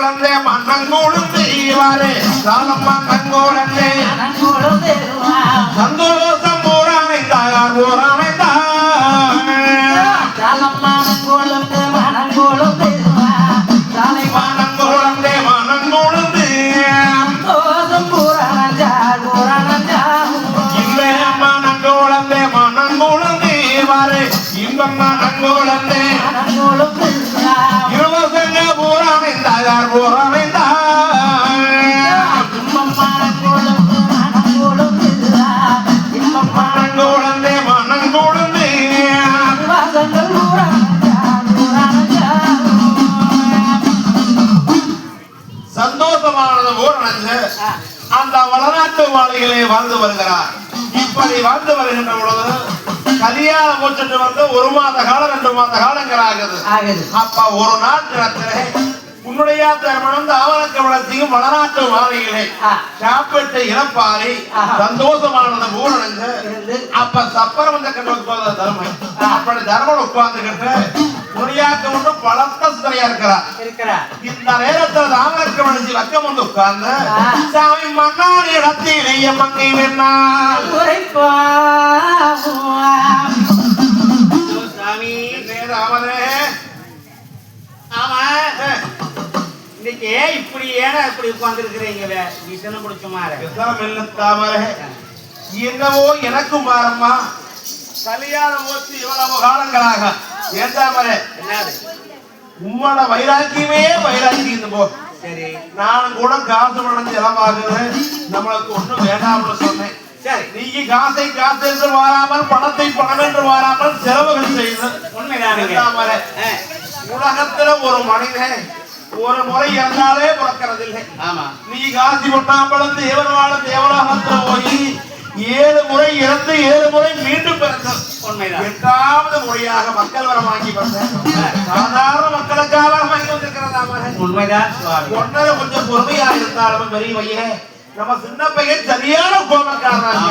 மன்னங்கோடு வாரே சாலம்மா நங்கோடே சந்தோஷம் போரானைந்தார் மனங்கோடே மனங்கோடு இல்லை மனங்கோடே மனங்கோடு வாரே இன்பம் மனங்கோடே இருவசங்க போரானைந்தார் சந்தோஷமானது ஊரணிந்து அந்த வளநாட்டு மாளிகையிலே வாழ்ந்து வருகிறார். இப்படி வாழ்ந்து வருகின்ற பொழுது கல்யாணம் முடிச்சுட்டு வந்து 1 மாத காலம் 2 மாத காலங்கள் ஆகுது. அப்ப ஒரு நாள் தினத்திலே உன்னுடைய திருமணம் தாவரக்க வளர்ச்சியும் வளநாட்டு மாளிகையிலே சாப்பிட்டு இறப்பாரி சந்தோஷமானது ஊரணிந்து அப்ப சப்பரம் வந்த கண்டு தர்ம அப்படி தர்மன் உட்கார்ந்துகிட்டு முடியாக்க ஒன்று பலத்த சுத்தரையா இருக்கிறார். இந்த நேரத்தில் தாவரக்க வளர்ச்சி வக்கம் வந்து உட்கார்ந்து சாமி மன்னாடி இடத்திலேயே மங்கை வேணால் சாமி ராமனே ஆமா இன்னைக்கு இப்படி ஏன்னா இப்படி உட்கார்ந்து இருக்கிறீங்க விசனம் பிடிச்ச மாதிரி தாமரை என்னவோ எனக்கும் பாரம்மா கல்யாணம் போச்சு இவ்வளவு காலங்களாக ஏந்தாமரை என்னது உம்மோட வைராக்கியமே வைராக்கியம் போ. சரி நானும் கூட காசு பணம் செலவாகுது நம்மளுக்கு ஒண்ணும் வேண்டாம்னு சொன்னேன். சரி நீங்க காசை காசு என்று வாராமல் பணத்தை பணம் என்று வாராமல் செலவுகள் செய்து உண்மைதானே உலகத்துல ஒரு மனிதன் ஒரு முறை இறந்தாலே பிறக்கிறதில்லை. ஆமா நீ காசி கொட்டாம்பளம் தேவனவாளம் தேவலோகத்துல போய் 7 முறை இறந்து 7 முறை மீண்டும் பிறந்த உண்மைதான் 8வது முறையாக மக்கள் வரம் வாங்கி வந்தேன். சாதாரண மக்களுக்காக வரம் வாங்கி வந்திருக்கிறதா உண்மைதான். ஒன்னரை கொஞ்சம் பொறுமையா இருந்தாலும் பெரிய பையன் நம்ம சின்ன பையன் சரியான கோபக்காரனாக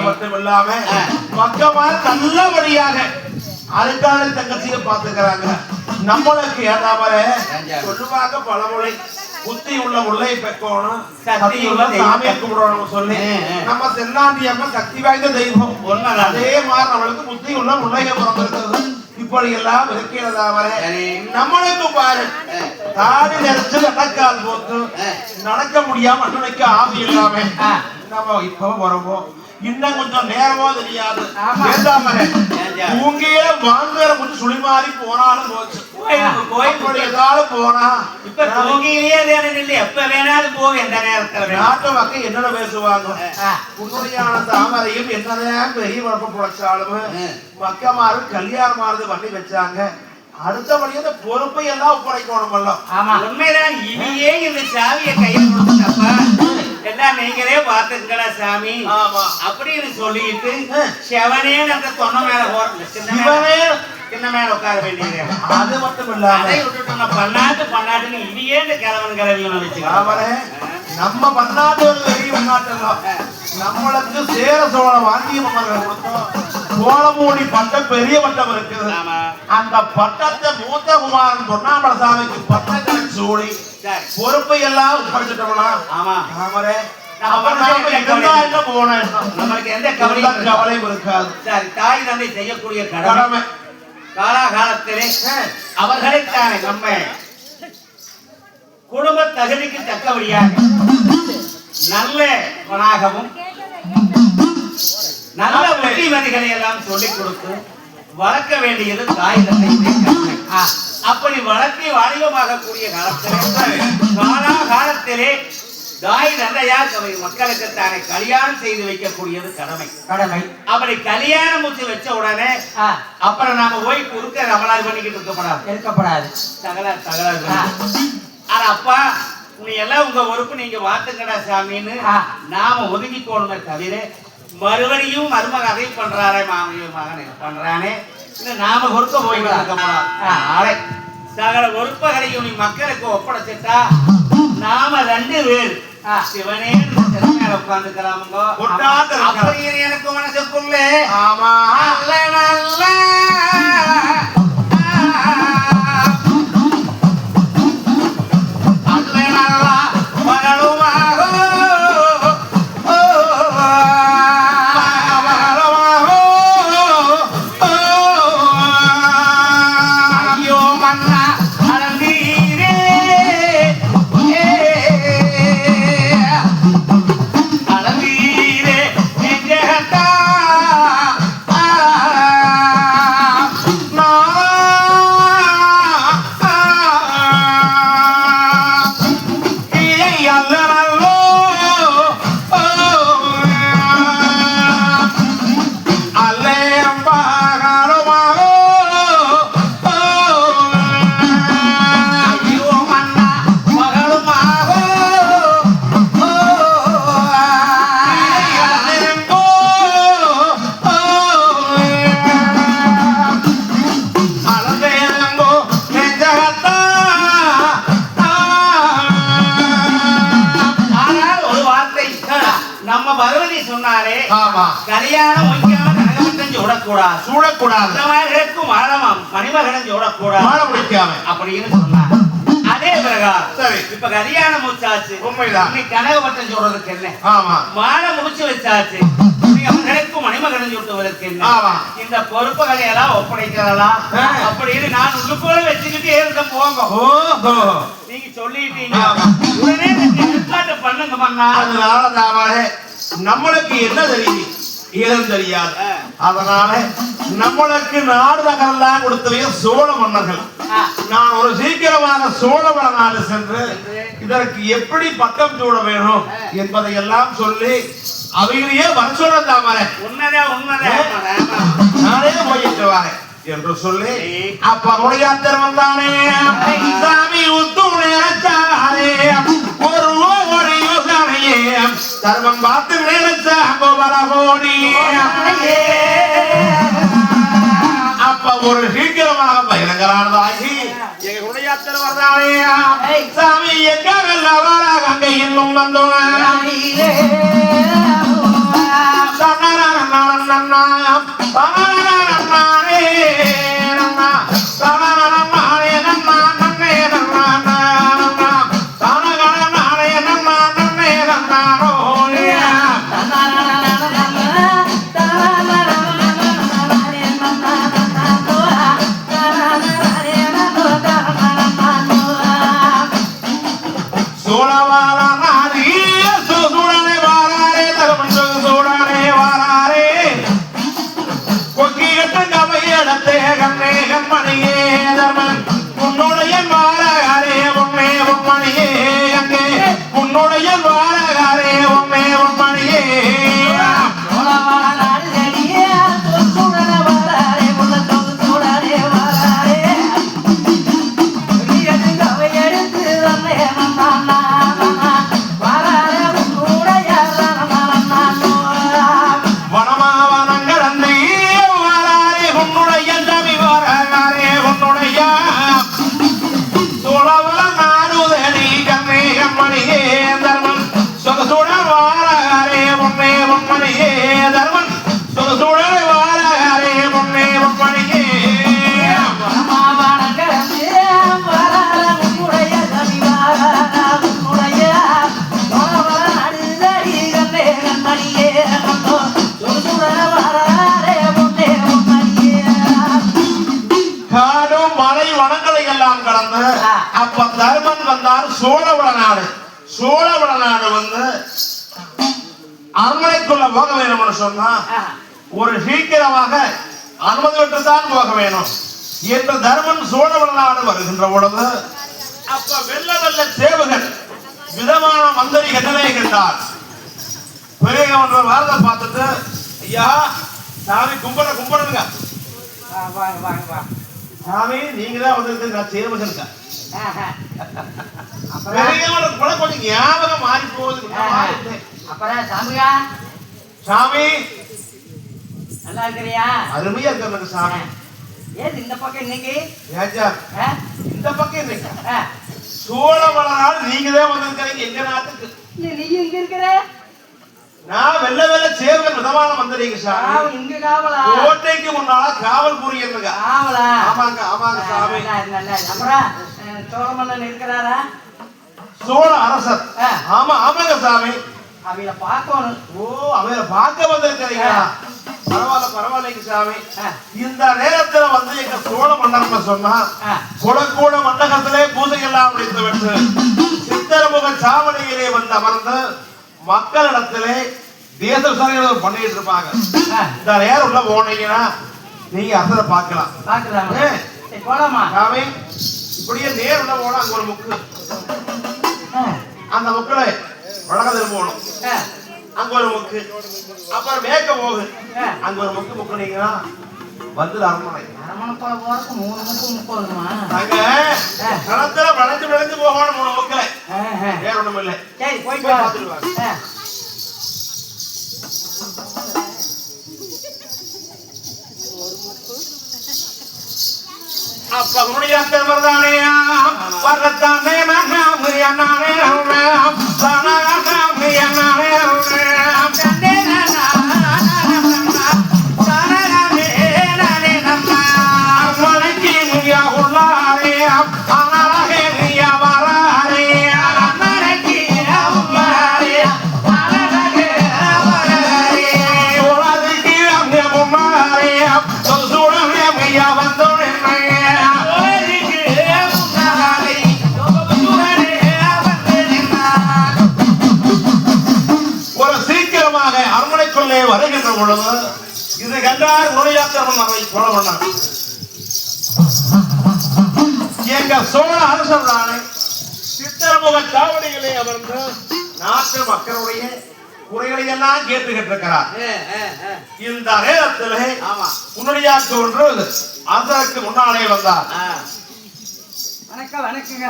மட்டும் இல்லாம மக்கமா நல்லபடியாக அதுக்கான தங்கச்சியை பார்த்துக்கிறாங்க. நம்மளுக்கு ஏதாமல சொல்லுவாங்க பழமொழி புத்தி உள்ள முல்லை பெக்கணும் சக்தி உள்ள சாமியை கும்பிடணும் சொல்லி நம்ம செல்லாண்டி அம்மா சக்தி வாய்ந்த தெய்வம் அதே மாதிரி நம்மளுக்கு புத்தி உள்ள முல்லையை பிறந்திருக்கிறது. இப்படி எல்லாம் இருக்கிறதாமல நம்மளுக்கு பாரு தாடி நெரிச்சு நடக்கால் போட்டு நடக்க முடியாம அண்ணனுக்கு ஆவி இல்லாம நம்ம இப்ப வரவோம் இன்னும் கொஞ்சம் நேரமோ தெரியாது தூங்கியே வாங்குற கொஞ்சம் சுழி மாறி போனாலும் போச்சு கோயில் ஏதாவது போனா இப்ப தூங்கிலேயே இல்லை எப்ப வேணாலும் போகும் எந்த நேரத்துல நாட்டு மக்கள் என்னென்ன பேசுவாங்க உண்மையான தாமரையும் என்னதான் பெரிய குழப்பம் புழைச்சாலும் மக்கமாறு கல்யாணமானது பண்ணி வச்சாங்க. அடுத்தபடி அந்த பொறுப்பை எல்லாம் ஒப்படைக்கணும். ஆமா உண்மைதான். இனியே இந்த சாவியை கையில் கொடுத்தப்ப எல்லாம் நீங்களே பாத்துங்களா சாமி அப்படின்னு சொல்லிட்டு செவனே அந்த தொன்ன மேல சின்ன மேல உட்கார வேண்டியது. அது மட்டும் இல்ல அதை விட்டுட்டு பன்னாட்டுன்னு இனியே இந்த கிழவன் கிழவியும் நினைச்சு நம்ம பன்னாட்டு ஒரு பெரிய உள்நாட்டு நம்மளுக்கு சேர சோழ வாங்கிய மன்னர்கள் கொடுத்தோம். சோழமூடி பட்டம் பெரிய பட்டம் இருக்குது. அந்த பட்டத்தை மூத்த குமாரன் பொன்னாமலசாமிக்கு பட்டத்தை சூடி பொறுப்பை எல்லாம் ஒப்படைச்சிட்டோம்னா நம்மளுக்கு எந்த கவலையும் இருக்காது. சரி தாய் தந்தை செய்யக்கூடிய கடமை காலாகாலத்திலே அவர்களைத்தானே நம்ம குடும்ப தகுதிக்கு தக்கபடியாக நல்லவனாகவும் நல்ல புத்திமதிகளை எல்லாம் சொல்லிக் கொடுத்து வளர்க்க வேண்டியது தாய் தந்தை. அப்படி வளர்த்தி வாணிபமாக கூடிய காலத்திலே காலாகாலத்திலே தாய் தந்தையார் மக்களுக்கு தானே கல்யாணம் செய்து வைக்கக்கூடியது கடமை. அப்படி கல்யாணம் முடிச்சு வச்ச உடனே அப்புறம் நாம போய் குறுக்க ரமலாறு பண்ணிக்கிட்டு இருக்கப்படாது. ஆனா அப்பா நீ எல்லாம் உங்க பொறுப்பு நீங்க வாத்துக்கடா சாமின்னு நாம ஒதுங்கிக்கோணுமே தவிர மறுபடியும் மருமக அதை பண்றாரே மாமியும் மகன் பண்றானே நாம பொறுக்க போய் நாளை சகல பொறுப்புகளையும் நீ மக்களுக்கு ஒப்படைச்சிட்டா நாம 2 பேர் சிவனே மேல உட்கார்ந்துக்கலாமுங்க. எனக்கு மனசுக்குள்ள ஆமா நல்ல பகவதி சொன்னாரே, ஆமா, கல்யாணம் முக்கியமா கனகமட்டம் சூடக்கூடாது, சூடக்கூடாது, மணமம் மணிமகனம் சூடக்கூடாது, மாலை முடிக்காம அப்படின்னு சொன்னார். அதே பிரகாரம் சரி, இப்ப கல்யாணம் முடிச்சாச்சு, உண்மைதான். நீ கனகமட்டம் சூடுறதுக்கு என்ன? ஆமா, மாலை முடிச்சு வச்சாச்சு, மகனுக்கும் மணிமகனம் சூட்டுவதற்கு என்ன? ஆமா, இந்த பொறுப்புகளை எல்லாம் ஒப்படைக்கிறதா அப்படின்னு நான் உள்ளுக்குள்ள வச்சுக்கிட்டே இருந்த போங்க. ஓஹோ, நீங்க சொல்லிட்டீங்க, உடனே ஏற்பாடு பண்ணுங்க மன்னா. அதனால தாமரை நம்மளுக்கு என்ன தெரியுது, ஏதும் தெரியாது. அதனால நம்மளுக்கு நாடு நகரெல்லாம் கொடுத்தவைய சோழ மன்னர்கள். நான் ஒரு சீக்கிரமாக சோழவள நாடு சென்று இதற்கு எப்படி பக்கம் சூட வேணும் என்பதை எல்லாம் சொல்லி அவைகளையே வர சொல்ல தாமரை. உண்மைதான் உண்மைதான், நானே போயிட்டு வரேன் என்று சொல்லி அப்ப நுழையாத்தர் வந்தானே, சாமி உத்து நினைச்சாரே, ஒரு ஓடி யோசனையே தர்மம் பார்த்து நினைச்சா கோடி. அப்ப ஒரு சீக்கிரமாக பயங்கரானதாகி எங்க நுழையாத்தர் வந்தானே, சாமி எங்காக அங்கே இன்னும் வந்தோம். அப்ப தர்மன் வந்தார் சோழவள நாடு. சோழவள நாடு வந்து அரண்மனைக்குள்ள போக வேணும்னு சொன்னா ஒரு சீக்கிரமாக அனுமதி பெற்றுத்தான் போக வேணும் என்று தர்மன் சோழவள நாடு வருகின்ற பொழுது அப்ப வெள்ள வெள்ள சேவகன் விதமான மந்திரிகள் நிலைகின்றார். பெரியவன்ற வாரத்தை பார்த்துட்டு, ஐயா சாமி கும்பிடுங்க, சாமி நீங்க தான் வந்து நான் சேவகன். கொஞ்சம் ஞாபகம் மாறி போகுது. சாமி நல்லா இருக்கிறியா? அருமையா இருக்க சாமி. ஏது இந்த பக்கம் இன்னைக்கு? இந்த பக்கம் இன்னைக்கு சோழவள நாடு நீங்க தான் வந்திருக்கிறீங்க எங்க நாட்டுக்கு. நீ எங்க இருக்கிற? நான் வெள்ள வெள்ள சேவகன் விதமான மந்திரிங்க சாமி. இங்க காவலா? கோட்டைக்கு முன்னால காவல் புரியுங்க. காவலா? ஆமாங்க ஆமாங்க சாமி. அப்புறம் சோழ மன்னன் இருக்கிறாரா? சோழ அரசர். ஆமா ஆமாங்க சாமி. அவங்கள பார்க்கணும். ஓ, அவங்கள பார்க்க வந்திருக்கிறீங்களா? பரவாயில்ல பரவாயில்லைங்க சாமி. இந்த நேரத்துல வந்து எங்க சோழ மன்னர்னு சொன்னா குளக்கூட மண்டகத்திலே பூஜைகள்லாம் முடித்து விட்டு சித்தரமுக சாவடியிலே வந்து அமர்ந்து மக்களிடத்திலே தேச விசாரணைகள் பண்ணிட்டு இருப்பாங்க. இந்த நேரம் உள்ள போனீங்கன்னா நீங்க அசரை பார்க்கலாம். போலாமா சாமி? இப்படியே நேர் உள்ள போனா அங்க ஒரு முக்கு, அந்த முக்குல வழக்கத்தில் போகணும். அங்க ஒரு முக்கு, அப்புறம் மேற்க போகு, அங்க ஒரு முக்கு முக்குனீங்கன்னா வந்து அரண்மனை. அரண்மனை போல போறதுக்கு 3 முக்கு போகணுமா? அங்க களத்துல வளைஞ்சு விளைஞ்சு போகணும் 3 முக்குல. வேற ஒண்ணும் இல்லை. சரி போய் பார்த்துருவாங்க. அப்ப முடியாத மருதானே வரத்தானே நானே நானே நானே நானே வருகின்ற பொழுது இது கண்டார் நுழையாத்திரமும் அவை சோழ மன்னர் எங்க சோழ அரசர் தானே சித்திரமுக சாவடிகளே அமர்ந்து நாட்டு மக்களுடைய குறைகளை எல்லாம் கேட்டுக்கிட்டு இருக்கிறார். இந்த நேரத்திலே முன்னணியாக்கு ஒன்று அரசருக்கு முன்னாலே வந்தார். வணக்கம் வணக்கங்க.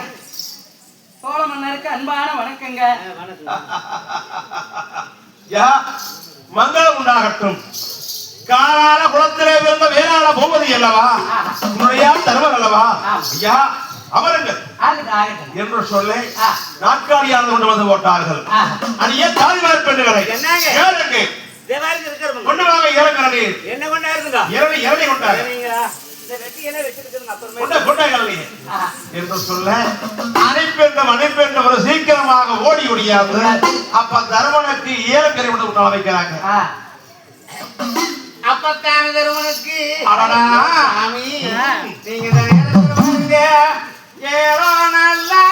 சோழ மன்னருக்கு அன்பான வணக்கங்க. மங்களம் உண்டாகட்டும். காலால குளத்திலே பிறந்த வேளாள பூபதி அல்லவா, உன்னுடைய தருவன் அல்லவா, ஐயா அமருங்கள் என்று சொல்லி நாட்காலியானது கொண்டு வந்து போட்டார்கள். அடியே தாய்மார் பெண்ணுகளை கொண்டு வாங்க இறங்கிறனே. என்ன கொண்டாருங்க? இறங்கி கொண்டாரு என்று சொல்ல அனுப்பென்ற ஒரு சீக்கிரமாக ஓடி ஒடியாது. அப்ப தருமனுக்கு ஏலக்கரை விட்டு வைக்கிறாங்க. அப்பத்தான தருமனுக்கு நீங்க ஏழோ நல்லா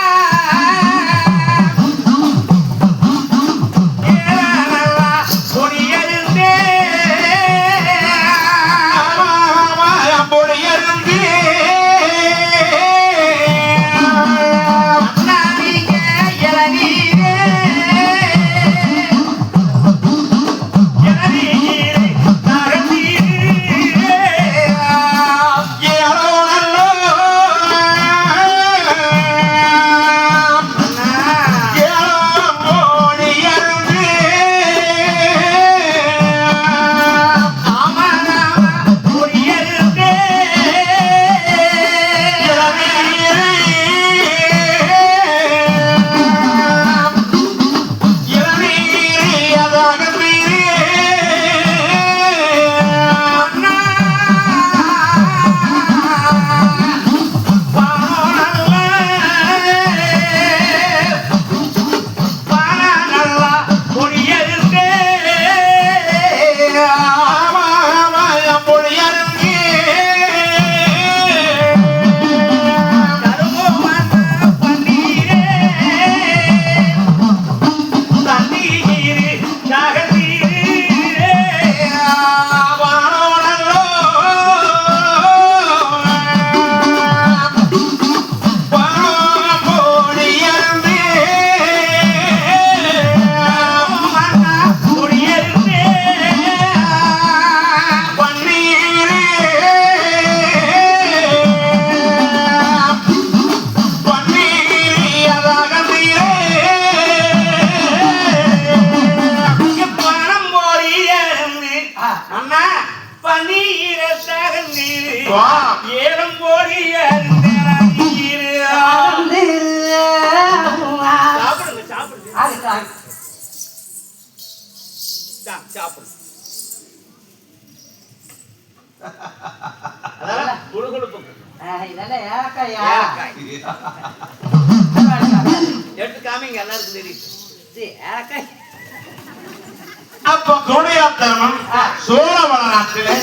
அப்ப குணையாத்தரமன் சோழ வளநாட்டிலே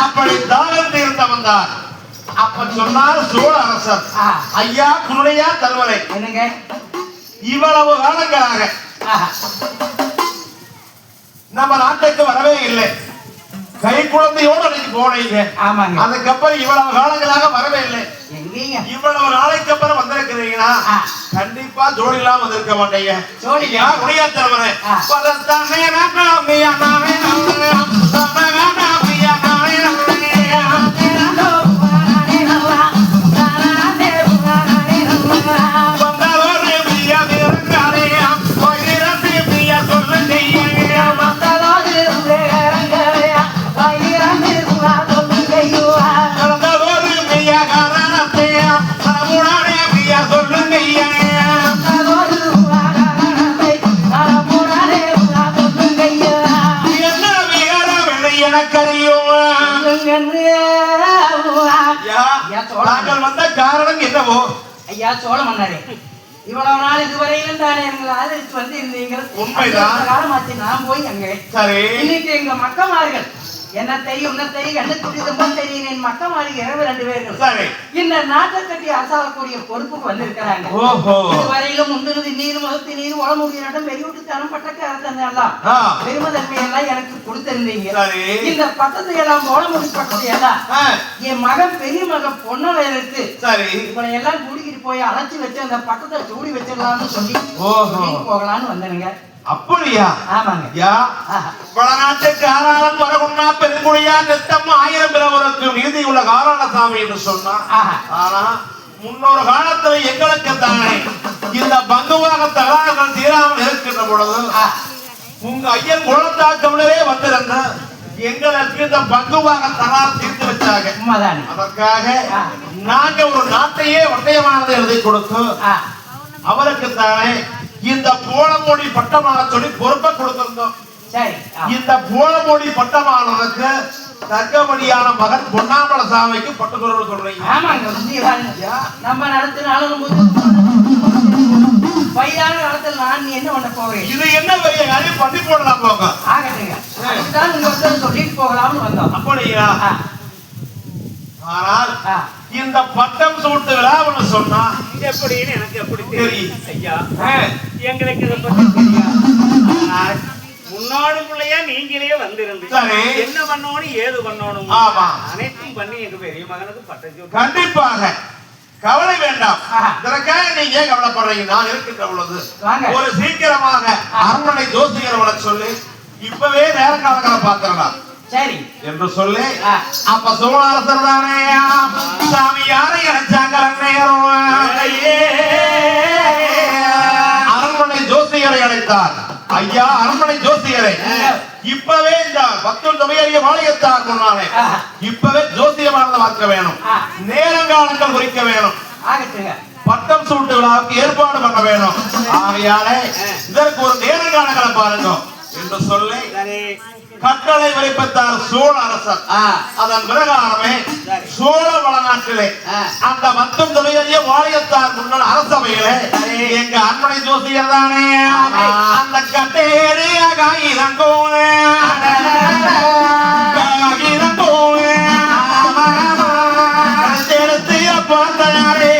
அப்படி தாழ்ந்து இருந்த வந்தார். அப்ப சொன்னார் சோழ அரசர், ஐயா குருடையா தருவரை, இவ்வளவு காலங்களாக நம்ம நாட்டுக்கு வரவே இல்லை. கை குழந்தையோடு அன்னைக்கு போனீங்க. அதுக்கப்புறம் இவ்வளவு காலங்களாக வரவே இல்லை. இவ்வளவு நாளைக்கு அப்புறம் வந்திருக்கிறீங்கன்னா கண்டிப்பா ஜோடி இல்லாம வந்திருக்க மாட்டீங்க. ஜோடியா குடியா தருவரை காரணம் என்னவோ ஐயா சோழ மன்னரே, இவ்வளவு நாள் இதுவரையிலும் தானே எங்களை ஆதரித்து வந்து இருந்தீங்க. உண்மைதான். காலமாச்சு நான் போய் அங்க. சரி, இன்னைக்கு எங்க மக்கமார்கள் என்னத்தை உன்னத்தை கண்ணுக்குட்டி தான் தெரியும் என் மக்கள் மாதிரி 2 பேர்கள் சரி இந்த நாட்டை கட்டி அரசாளக்கூடிய பொறுப்புக்கு வந்திருக்கிறாங்க. ஓஹோ இதுவரையிலும் முந்தினது நீர் மகத்து நீர் உளமுடிய நடம் வெறிவிட்டு தனம் பட்டக்காரத்தன் எல்லாம் பெருமதன்மை எல்லாம் எனக்கு கொடுத்திருந்தீங்க. இந்த பட்டத்தை எல்லாம் உளமுடி பட்டத்தை எல்லாம் என் மகன் பெரிய மகன் பொன்னலையருக்கு சரி இவனை எல்லாம் கூட்டிக்கிட்டு போய் அழைச்சி வச்சு அந்த பட்டத்தை சூடி வச்சிடலாம்னு சொல்லி போகலான்னு வந்தனுங்க. அப்படியா? ஆமாங்க. யா வடநாட்டுக்கு ஆறாளம் வரகுண்ணா பெருங்குழியா நெத்தம் 1000 பிறவருக்கு நீதி உள்ள காரணசாமி என்று சொன்னான். ஆனா முன்னொரு காலத்துல எங்களுக்கு தானே இந்த பங்குவாக தகராறுகள் தீராமல் இருக்கின்ற பொழுது உங்க ஐயன் குளத்தாக்கம்லவே வந்திருந்த எங்களுக்கு இந்த பங்குவாக தகராறு தீர்த்து வச்சாங்க. அதற்காக நாங்க ஒரு நாட்டையே வட்டயமானதை எழுதி கொடுத்து அவருக்கு தானே இந்த போலமொழி பட்டமான சொல்லி பொறுப்பை கொடுத்திருந்தோம். இந்த போலமொழி பட்டமானதுக்கு தர்க்கமணியான மகன் பொன்னாமல சாமிக்கு பட்டுக்குறவு சொல்றீங்க. நம்ம நடத்தினாலும் வயதான காலத்தில் நான் என்ன பண்ண போகிறேன்? இது என்ன பெரிய காரியம்? பண்ணி போடலாம் போங்க. ஆகட்டுங்க, சொல்லிட்டு போகலாம்னு வந்தோம். அப்படியா? ஆனால் இந்த பட்டம் சூட்டு விழான்னு சொன்னா எப்படின்னு எனக்கு எப்படி தெரியும் ஐயா? எங்களுக்கு இதை பத்தி தெரியாது. முன்னாடி பிள்ளையா நீங்களே வந்திருந்து என்ன பண்ணணும் ஏது பண்ணணும் அனைத்தும் பண்ணி எங்க பெரிய மகனுக்கு பட்டம். கண்டிப்பாக கவலை வேண்டாம். இதற்காக நீங்க ஏன் கவலைப்படுறீங்க? நான் இருக்கின்ற பொழுது ஒரு சீக்கிரமாக அரண்மனை ஜோசியர்களை சொல்லி இப்பவே நேர காலங்களை பார்த்துடலாம் சரி என்று சொல்லி அப்ப சோழரசர் தானே சாமி யாரை அழைச்சாங்க? அரண்மனை ஜோசியரை அழைத்தார். ஐயா அரண்மனை ஜோசியரை இப்பவே இந்த பக்தன் தொகையறிய மாளிகத்தார் சொன்னானே இப்பவே ஜோசியமானதை பார்க்க வேணும். நேரங்காலங்கள் குறிக்க வேணும். பட்டம் சூட்டு விழாவுக்கு ஏற்பாடு பண்ண வேணும். ஆகையாலே இதற்கு ஒரு நேரங்காலங்களை பாருங்க என்று சொல்லி கட்டளை வெளிப்பட்டார் சோழ அரசர். அதன் பிரகாரமே சோழ வளநாட்டிலே அந்த மத்தும் தொகையறிய வாழியத்தார் முன்னாள் அரசவையிலே எங்க அரண்மனை ஜோசியர் தானே அந்த கட்டேரி காகிதங்கோனே செலுத்திய பார்த்தாரே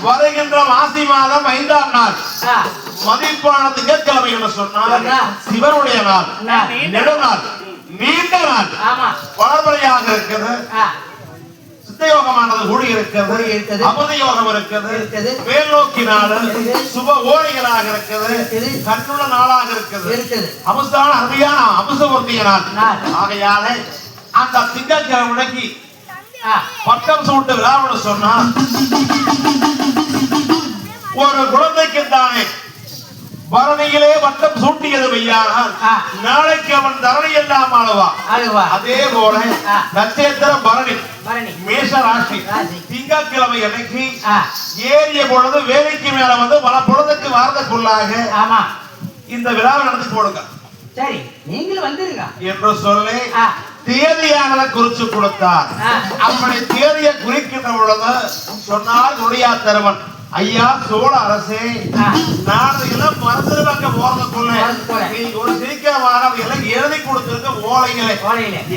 வருகின்ற மாசி மாதம் 5ஆம் நாள் மதிப்பான திங்கட்கிழமை என்று சொன்னால் சிவனுடைய நாள், நெடுநாள், நீண்ட நாள், வளர்மறையாக இருக்கிறது. சித்தயோகமானது கூடி இருக்கிறது, அபத யோகம் இருக்கிறது, மேல் நோக்கி நாள், சுப ஓரைகளாக இருக்கிறது, கண்ணுள்ள நாளாக இருக்கிறது, அமுசான அருமையான அமுசவர்த்திய நாள். ஆகையாலே அந்த திங்கட்கிழமைக்கு பட்டம் சூட்டு விழாவுன்னு சொன்னா ஒரு குழந்தைக்கு தானே பரணியிலே வட்டம் சூட்டியது மெய்யானால் நாளைக்கு அவன் தரணி எல்லாம் ஆளுவா. அதே போல நட்சத்திரம் பரணி மேஷ ராசி திங்கட்கிழமை அன்னைக்கு ஏறிய பொழுது வேலைக்கு மேல வந்து பல பொழுதுக்கு வாரத்துக்குள்ளாக இந்த விழாவை நடத்தி போடுங்க. சரி நீங்களும் வந்துருங்க என்று சொல்லி தேதியானதை குறிச்சு கொடுத்தார். அப்படி தேதியை குறிக்கின்ற பொழுது சொன்னார் நொடியா தருவன், ஐயா சோழ அரசே நாடு எல்லாம் மறந்துருவாங்க போறதுக்குள்ள நீங்க ஒரு சீக்கிரமாக எல்லாம் எழுதி கொடுத்திருக்க ஓலைகளை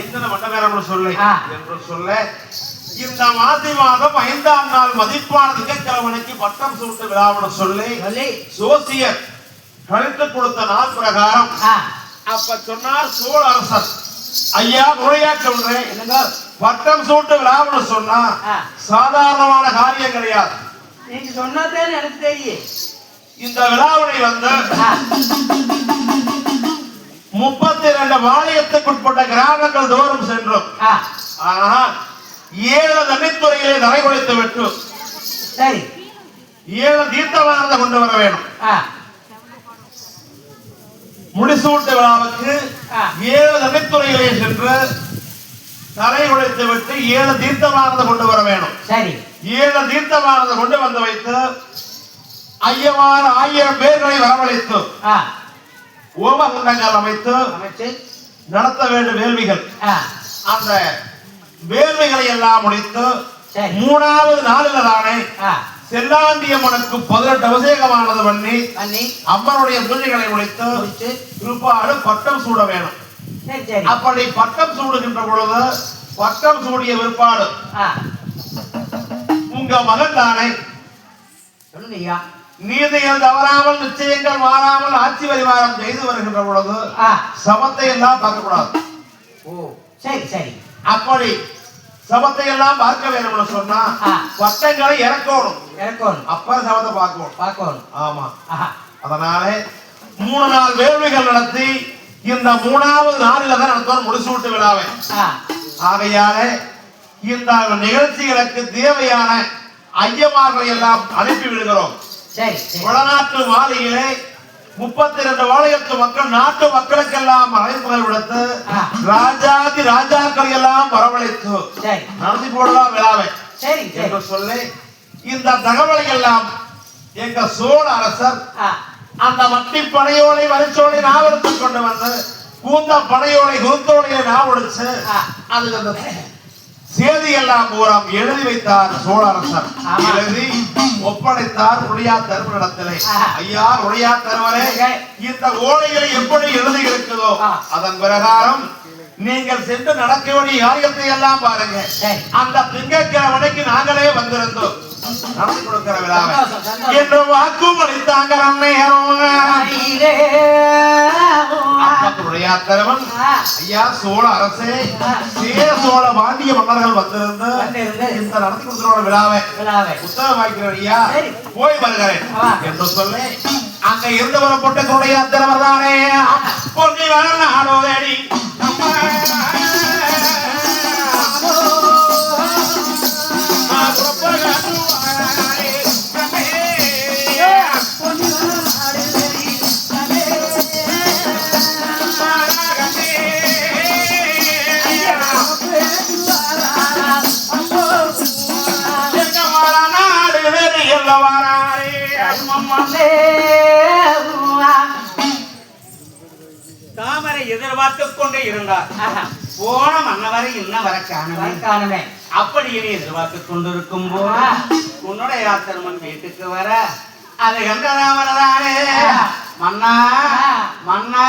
எத்தனை மண்டபேரம் சொல்லி என்று சொல்ல இந்த மாசி மாதம் 5ஆம் நாள் மதிப்பான திங்கட்கிழமைக்கு பட்டம் சூட்டு விழாவுன்னு சொல்லி சோசியர் கழித்து கொடுத்த நாள் பிரகாரம் அப்ப சொன்னார் சோழ அரசர், ஐயா நுழையா சொல்றேன், பட்டம் சூட்டு விழாவுன்னு சொன்னா சாதாரணமான காரியம் கிடையாது. நீங்க சொன்னதே எனக்கு தெரியும். இந்த விழாவுடைய வந்து 32 வாளையத்துக்குட்பட்ட கிராமங்கள் தோறும் சென்றோம். ஆனால் 7 தண்ணித்துறையிலே நடைமுறைத்து விட்டு சரி 7 தீர்த்தவானத்தை கொண்டு வர வேணும். முடிசூட்டு விழாவுக்கு 7 தண்ணித்துறையிலே சென்று தலை உடைத்து விட்டு 7 தீர்த்தவானத்தை கொண்டு வர வேணும். சரி 7 தீர்த்தவானத்தை கொண்டு வந்து வைத்து ஐயமார் 1000 பேர்களை வரவழைத்து ஓமகுண்டங்கள் அமைத்து நடத்த வேண்டும் வேள்விகள். அந்த வேள்விகளை எல்லாம் முடித்து 3வது நாளில் தானே செல்லாண்டியம்மனுக்கு 18 அபிஷேகமானது பண்ணி அம்மனுடைய பூஜைகளை முடித்து திருப்பாடு பட்டம் சூட வேணும். அப்படி பட்டம் சூடுகின்ற பொழுது பட்டம் சூடிய விற்பாடு உங்க மகன் தானே நீதிகள் தவறாமல் நிச்சயங்கள் மாறாமல் ஆட்சி பரிமாறம் செய்து வருகின்ற பொழுது சமத்தை எல்லாம் பார்க்கக்கூடாது. சரி சரி அப்படி சமத்தை எல்லாம் பார்க்க வேணும்னு சொன்னா பட்டங்களை இறக்கணும். அப்ப சமத்தை பார்க்கணும். ஆமா. அதனால 3 நாள் வேள்விகள் நடத்தி இந்த 3வது நாளில தான் நடத்துவார் முடிசூட்டு விழாவை. ஆகையால இந்த நிகழ்ச்சிகளுக்கு தேவையான ஐயமார்களை எல்லாம் அனுப்பி விடுகிறோம். வடநாட்டு மாளிகையிலே 32 வாழையத்து மக்கள் நாட்டு மக்களுக்கெல்லாம் அழைப்புகள் விடுத்து ராஜாதி ராஜாக்கள் எல்லாம் வரவழைத்து நடத்தி போடலாம் விழாவை என்று சொல்லி இந்த தகவலை எல்லாம் எங்க சோழ அரசர் அந்த மட்டி பனையோலை வரிசோலை நாவெடுத்து கொண்டு வந்து கூந்த பனையோலை குருத்தோலையை நாவடிச்சு அதுக்கு அந்த சேதி எல்லாம் பூரம் எழுதி வைத்தார் சோழ அரசர். எழுதி ஒப்படைத்தார் உடையா தருவனிடத்திலே. ஐயா உடையா தருவரே, இந்த ஓலைகளை எப்படி எழுதி இருக்குதோ அதன் பிரகாரம் நீங்கள் சென்று நடக்க வேண்டிய காரியத்தை எல்லாம் பாருங்க. அந்த திங்கட்கிழமைக்கு நாங்களே வந்திருந்தோம் நடத்தி கொடுக்கிற விழாவை என்று வாக்கும் அளித்தாங்க. தருவன் ஐயா சோழ அரசே, சேர சோழ பாண்டிய மன்னர்கள் வந்திருந்து இந்த நடத்தி கொடுக்கிற விழாவை உத்தரவாய்க்கிறேன் ஐயா, போய் வருகிறேன் என்று சொல்லி அங்க இருந்து வரப்பட்ட கொடையா தரவர் தானே பொன்னி வர நாடோதேடி தாமரை எதிர்பார்த்துக் கொண்டே இருந்தார். போன மன்னவரை இன்ன வர காணவே அப்படி எதிர்பார்த்துக் கொண்டிருக்கும் போது உன்னுடைய யாத்திரமன் வீட்டுக்கு வர அது கண்டதாமரதானே மன்னா மன்னா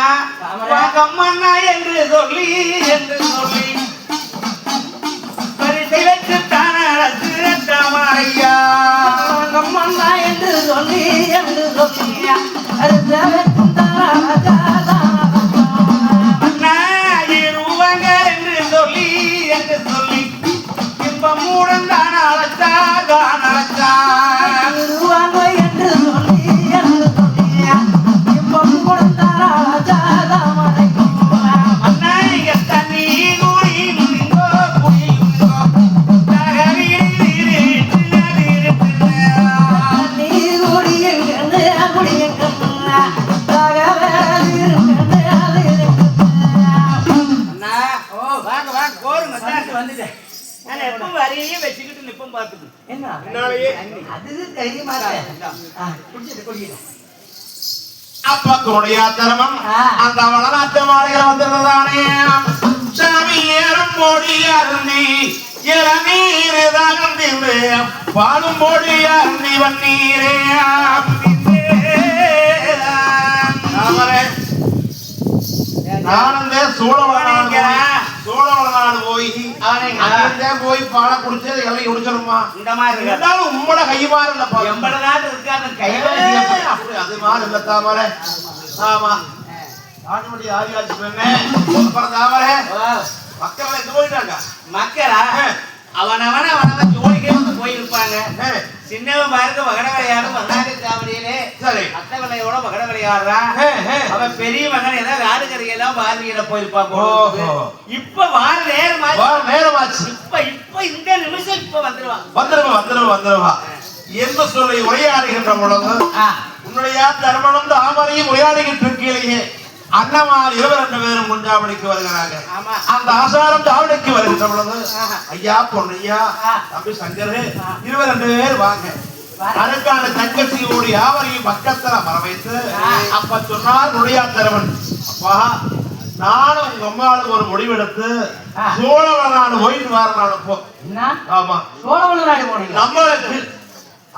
மன்னா என்று சொல்லி பரிசைக்கு தானே தாமரையா மன்னா என்று சொல்லி இன்பமுடன் தான் அழைத்தார் என்று சொல்லி இன்பமுடன் தான் தண்ணி வச்சுக்கிட்டு நிப்பம் பார்த்துக்கு அப்ப கொடையா தரமம் அந்த வடநாட்டு மாளிகை வந்திருந்ததானே சாமி ஏறும் மோடி அருந்தி இளநீர் தகர்ந்து பாலும் மோடி அருந்தி வன்னீரே நானந்தே சோழவளநாடு போய் பாட குடிச்சது எல்லாம் குடிச்சிருமா இந்த மாதிரி இருந்தாலும் உம்மோட கைமாறு இல்லப்பா 80 நாள் இருக்காது அப்படி அது மாதிரி இல்ல தாமரை. ஆமா ஆண்மொழி ஆதிவாசி பெண்ணே தாமரை மக்கள் எங்க போயிட்டாங்க. மக்களா அவனவன ஜோடிக்கே வந்து போயிருப்பாங்க. சின்னவன் பாருங்க மகட விளையாடும் வந்தாங்க காவடியிலே சரி அத்தை விளையோட மகட விளையாடுறான் அவன் பெரிய மகன் ஏதாவது ஆடுகரையெல்லாம் பார்வையிட போயிருப்பான் இப்ப வார நேரமாச்சு இப்ப இந்த நிமிஷம் இப்ப வந்துருவா என்ன சொல்லி உரையாடுகின்ற பொழுது உன்னுடைய தர்மனும் தாமரையும் உரையாடுகின்ற இருக்கையிலேயே அண்ணமார் 22 பேரும் முன்ஜாவடிக்கு வருகிறாங்க. அந்த ஆசாரம் ஜாவடிக்கு வருகின்ற பொழுது ஐயா பொன்னையா தம்பி சங்கர் 22 பேர் வாங்க. அதுக்கான தங்கச்சியோடு யாவரையும் பக்கத்துல மர வைத்து அப்ப சொன்னார் நுழையா தரவன், அப்பா நானும் உங்க அம்மாவுக்கு ஒரு முடிவெடுத்து சோழவளநாடு போயிட்டு வரனால போ. ஆமா சோழவளநாடு போனீங்க. நம்மளுக்கு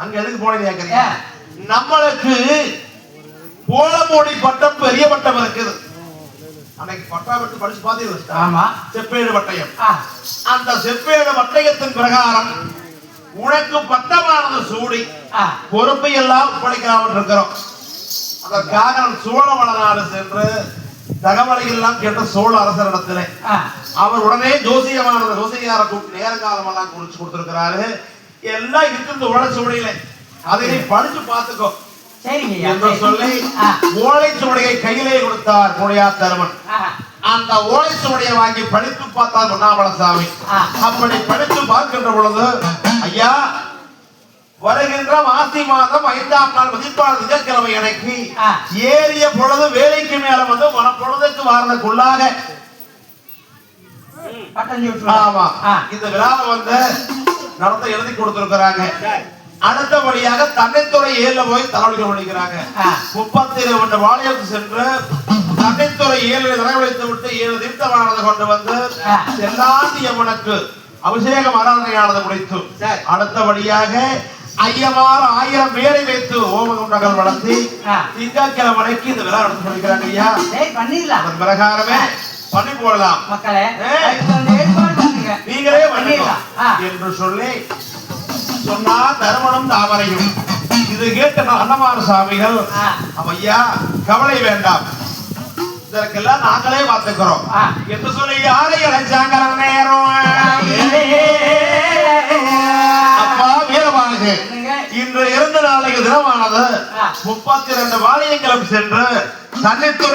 அங்க எதுக்கு போனீங்க கேக்குறீங்க? நம்மளுக்கு போலமோடி பட்டம் பெரிய பட்டம் இருக்குது. அன்னைக்கு பட்டா விட்டு படிச்சு பாத்தீங்களா? ஆமா, செப்பேடு பட்டயம். அந்த செப்பேடு பட்டயத்தின் பிரகாரம் உனக்கு பட்டமானது சூடி பொறுப்பை எல்லாம் ஒப்படைக்காமல் இருக்கிறோம். அதற்காக சோழவளநாடு சென்று தகவலை எல்லாம் கேட்ட சோழ அரசரிடத்திலே அவர் உடனே ஜோசியமானது ஜோசியார கூப்பிட்டு நேரங்காலம் எல்லாம் குறிச்சு கொடுத்திருக்கிறாரு. எல்லாம் இருக்கிறது உழைச்சுவடையில அதை படிச்சு பார்த்துக்கோ என்று சொல்லி ஓலைச்சுவடையை கையிலே கொடுத்தார் நுழையா தருமன். அந்த ஓலைச்சுவடையை வாங்கி படித்து பார்த்தார் பொன்னாமலசாமி. அப்படி படித்து பார்க்கின்ற பொழுது ஐயா வருகின்ற மாசி மாதம் 5ஆம் நாள் மதிப்பான திங்கட்கிழமை அன்னைக்கு ஏறிய பொழுது வேலைக்கு மேல வந்து பொழுதுக்கு வாரதுக்குள்ளாக ஆமா இந்த விழாவை வந்து நடத்த எழுதி கொடுத்திருக்கிறாங்க. அடுத்தபடியாக தன்னைத்துறை 7 போய் தலைவலிக்க முடிக்கிறாங்க. 32 வாழையத்து சென்று தன்னைத்துறை 7 தலைவலித்து விட்டு 7 தீர்த்தமானது கொண்டு வந்து செல்லாந்தியம்மனுக்கு அபிஷேகம் ஆராதனையானது முடித்து அடுத்தபடியாக ஐயமார் 1000 பேரை வைத்து ஓமகுண்டங்கள் வளர்த்தி திங்கட்கிழமைக்கு இந்த விழா நடத்தி முடிக்கிறாங்க. ஐயா அதன் பிரகாரமே பண்ணி போடலாம் மக்களே, நீங்களே பண்ணிடலாம் என்று சொல்லி சொன்னா தருமனும் தாமரையும். இது கேட்ட அன்னமார சாமிகள் ஐயா கவலை வேண்டாம், இதற்கெல்லாம் நாங்களே பார்த்துக்கிறோம் என்று சொல்லி யாரை அழைச்சாங்க நேரம். அப்பா வீரமாக இன்று 2 நாளைக்கு தினமானது 32 வாழையங்களும் சென்று தன்னைத்துறை